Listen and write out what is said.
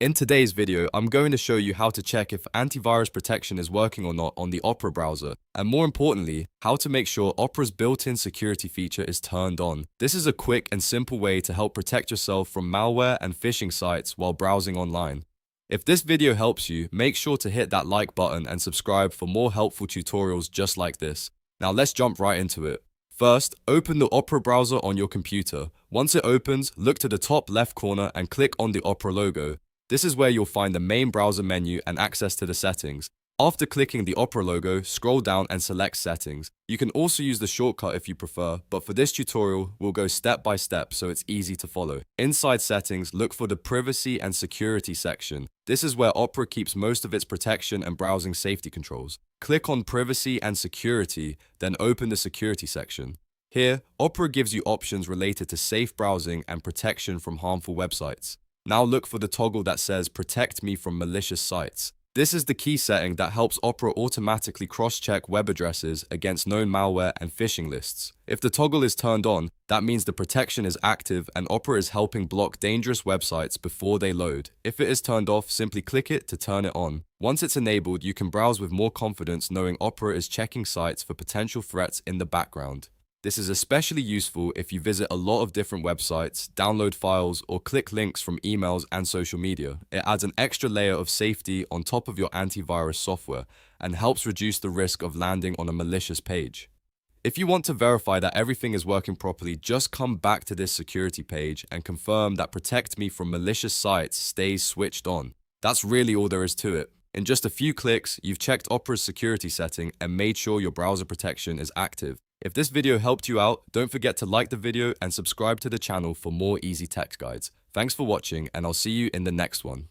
In today's video, I'm going to show you how to check if antivirus protection is working or not on the Opera browser, and more importantly, how to make sure Opera's built-in security feature is turned on. This is a quick and simple way to help protect yourself from malware and phishing sites while browsing online. If this video helps you, make sure to hit that like button and subscribe for more helpful tutorials just like this. Now let's jump right into it. First, open the Opera browser on your computer. Once it opens, look to the top left corner and click on the Opera logo. This is where you'll find the main browser menu and access to the settings. After clicking the Opera logo, scroll down and select Settings. You can also use the shortcut if you prefer, but for this tutorial, we'll go step by step so it's easy to follow. Inside Settings, look for the Privacy and Security section. This is where Opera keeps most of its protection and browsing safety controls. Click on Privacy and Security, then open the Security section. Here, Opera gives you options related to safe browsing and protection from harmful websites. Now look for the toggle that says Protect me from malicious sites. This is the key setting that helps Opera automatically cross-check web addresses against known malware and phishing lists. If the toggle is turned on, that means the protection is active and Opera is helping block dangerous websites before they load. If it is turned off, simply click it to turn it on. Once it's enabled, you can browse with more confidence knowing Opera is checking sites for potential threats in the background. This is especially useful if you visit a lot of different websites, download files, or click links from emails and social media. It adds an extra layer of safety on top of your antivirus software and helps reduce the risk of landing on a malicious page. If you want to verify that everything is working properly, just come back to this security page and confirm that Protect Me from Malicious Sites stays switched on. That's really all there is to it. In just a few clicks, you've checked Opera's security setting and made sure your browser protection is active. If this video helped you out, don't forget to like the video and subscribe to the channel for more easy tech guides. Thanks for watching, and I'll see you in the next one.